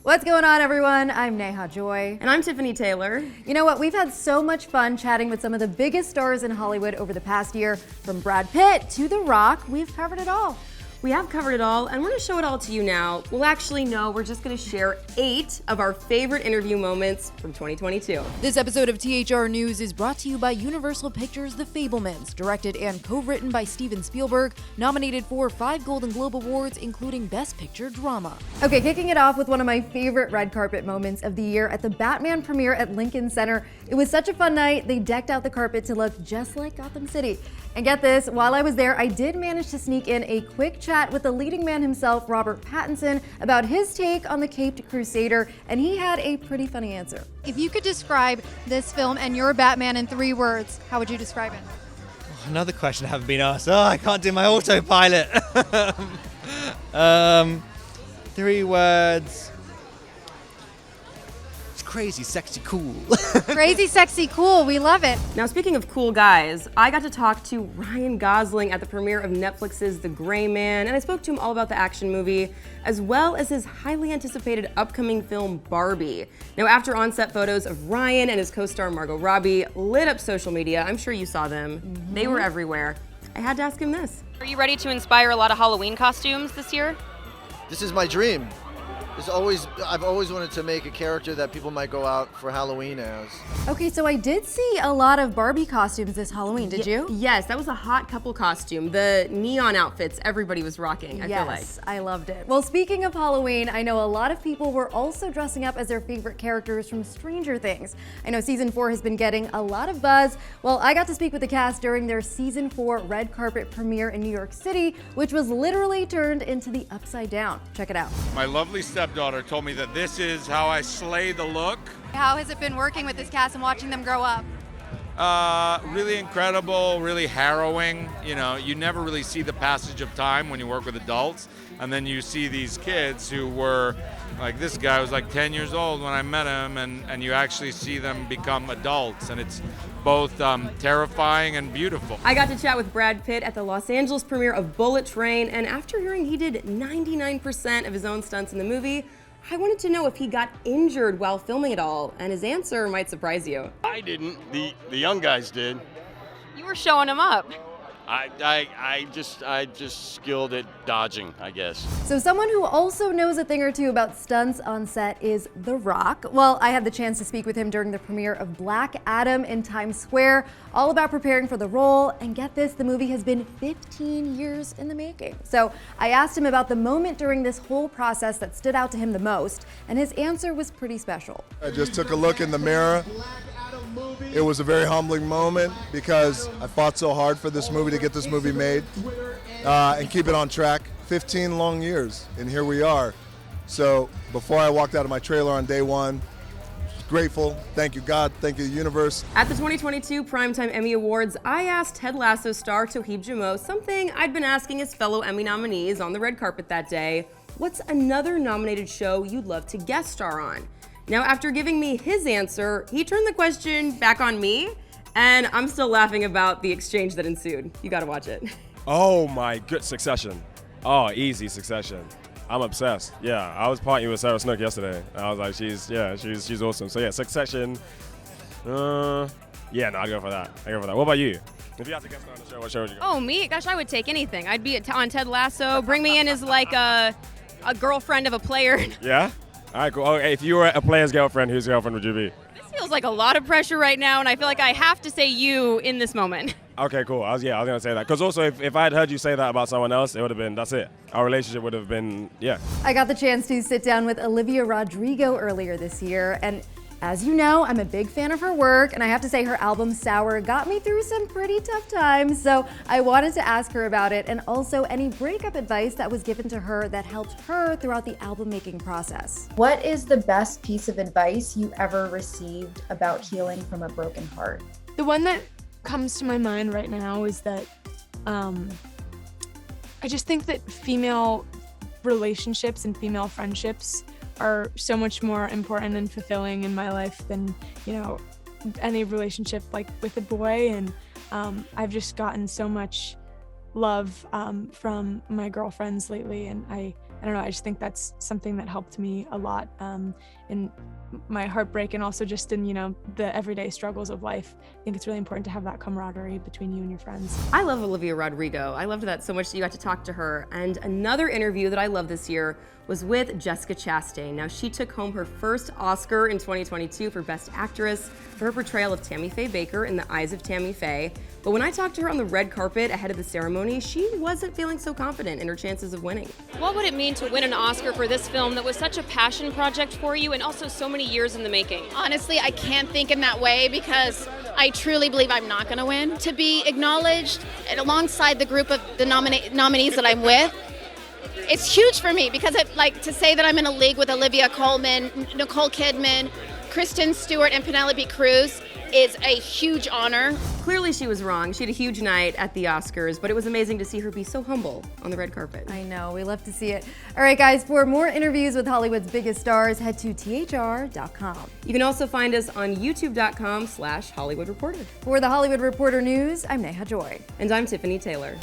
What's going on, everyone? I'm Neha Joy. And I'm Tiffany Taylor. You know what? We've had so much fun chatting with some of the biggest stars in Hollywood over the past year. From Brad Pitt to The Rock, we've covered it all. We have covered it all, and we're going to show it all to you now. Well, actually, no, we're just going to share 8 of our favorite interview moments from 2022. This episode of THR News is brought to you by Universal Pictures' The Fabelmans, directed and co-written by Steven Spielberg, nominated for 5 Golden Globe Awards, including Best Picture Drama. Okay, kicking it off with one of my favorite red carpet moments of the year at the Batman premiere at Lincoln Center. It was such a fun night. They decked out the carpet to look just like Gotham City. And get this, while I was there, I did manage to sneak in a quick chat with the leading man himself, Robert Pattinson, about his take on the Caped Crusader, and he had a pretty funny answer. If you could describe this film and your Batman in 3 words, how would you describe it? Another question I haven't been asked. Oh, I can't do my autopilot. 3 words. Crazy, sexy, cool. Crazy, sexy, cool. We love it. Now, speaking of cool guys, I got to talk to Ryan Gosling at the premiere of Netflix's The Gray Man, and I spoke to him all about the action movie, as well as his highly anticipated upcoming film, Barbie. Now, after on-set photos of Ryan and his co-star Margot Robbie lit up social media, I'm sure you saw them. They were everywhere. I had to ask him this. Are you ready to inspire a lot of Halloween costumes this year? This is my dream. I've always wanted to make a character that people might go out for Halloween as. Okay, so I did see a lot of Barbie costumes this Halloween, did you? Yes, that was a hot couple costume. The neon outfits everybody was rocking, I feel like. Yes, I loved it. Well, speaking of Halloween, I know a lot of people were also dressing up as their favorite characters from Stranger Things. I know season 4 has been getting a lot of buzz. Well, I got to speak with the cast during their season 4 red carpet premiere in New York City, which was literally turned into the Upside Down. Check it out. My lovely stepdaughter told me that this is how I slay the look. How has it been working with this cast and watching them grow up? Really incredible, really harrowing. You know, you never really see the passage of time when you work with adults, and then you see these kids who were, like this guy was like 10 years old when I met him, and you actually see them become adults, and it's both terrifying and beautiful. I got to chat with Brad Pitt at the Los Angeles premiere of Bullet Train, and after hearing he did 99% of his own stunts in the movie, I wanted to know if he got injured while filming it all, and his answer might surprise you. I didn't. The young guys did. You were showing them up. I just skilled at dodging, I guess. So someone who also knows a thing or two about stunts on set is The Rock. Well, I had the chance to speak with him during the premiere of Black Adam in Times Square, all about preparing for the role. And get this, the movie has been 15 years in the making. So I asked him about the moment during this whole process that stood out to him the most, and his answer was pretty special. I just took a look in the mirror. It was a very humbling moment because I fought so hard for this movie to get this movie made and keep it on track. 15 long years, and here we are. So before I walked out of my trailer on day 1, grateful. Thank you, God. Thank you, universe. At the 2022 Primetime Emmy Awards, I asked Ted Lasso star Toheeb Jamo something I'd been asking his fellow Emmy nominees on the red carpet that day. What's another nominated show you'd love to guest star on? Now, after giving me his answer, he turned the question back on me, and I'm still laughing about the exchange that ensued. You gotta watch it. Oh my good, Succession. Oh, easy, Succession. I'm obsessed. Yeah, I was partying with Sarah Snook yesterday. I was like, she's awesome. So yeah, Succession. I'd go for that. What about you? If you had to guest star on the show, what show would you go? Oh, me? Gosh, I would take anything. I'd be on Ted Lasso. Bring me in as like a girlfriend of a player. Yeah? All right, cool. Okay, if you were a player's girlfriend, whose girlfriend would you be? This feels like a lot of pressure right now, and I feel like I have to say you in this moment. Okay, cool. I was going to say that. Because also, if I had heard you say that about someone else, it would have been, that's it. Our relationship would have been, yeah. I got the chance to sit down with Olivia Rodrigo earlier this year, and as you know, I'm a big fan of her work, and I have to say her album Sour got me through some pretty tough times, so I wanted to ask her about it and also any breakup advice that was given to her that helped her throughout the album making process. What is the best piece of advice you ever received about healing from a broken heart? The one that comes to my mind right now is that I just think that female relationships and female friendships are so much more important and fulfilling in my life than, any relationship like with a boy. And I've just gotten so much love from my girlfriends lately, and I I don't know, I just think that's something that helped me a lot in my heartbreak and also just in, you know, the everyday struggles of life. I think it's really important to have that camaraderie between you and your friends. I love Olivia Rodrigo. I loved that so much that you got to talk to her. And another interview that I love this year was with Jessica Chastain. Now, she took home her first Oscar in 2022 for Best Actress for her portrayal of Tammy Faye Baker in The Eyes of Tammy Faye. But when I talked to her on the red carpet ahead of the ceremony, she wasn't feeling so confident in her chances of winning. What would it mean to win an Oscar for this film that was such a passion project for you and also so many years in the making? Honestly, I can't think in that way because I truly believe I'm not going to win. To be acknowledged and alongside the group of the nominees that I'm with, it's huge for me because to say that I'm in a league with Olivia Colman, Nicole Kidman, Kristen Stewart, and Penelope Cruz is a huge honor. Clearly she was wrong. She had a huge night at the Oscars, but it was amazing to see her be so humble on the red carpet. I know, we love to see it. All right, guys, for more interviews with Hollywood's biggest stars, head to THR.com. You can also find us on YouTube.com/Hollywood Reporter. For the Hollywood Reporter News, I'm Neha Joy. And I'm Tiffany Taylor.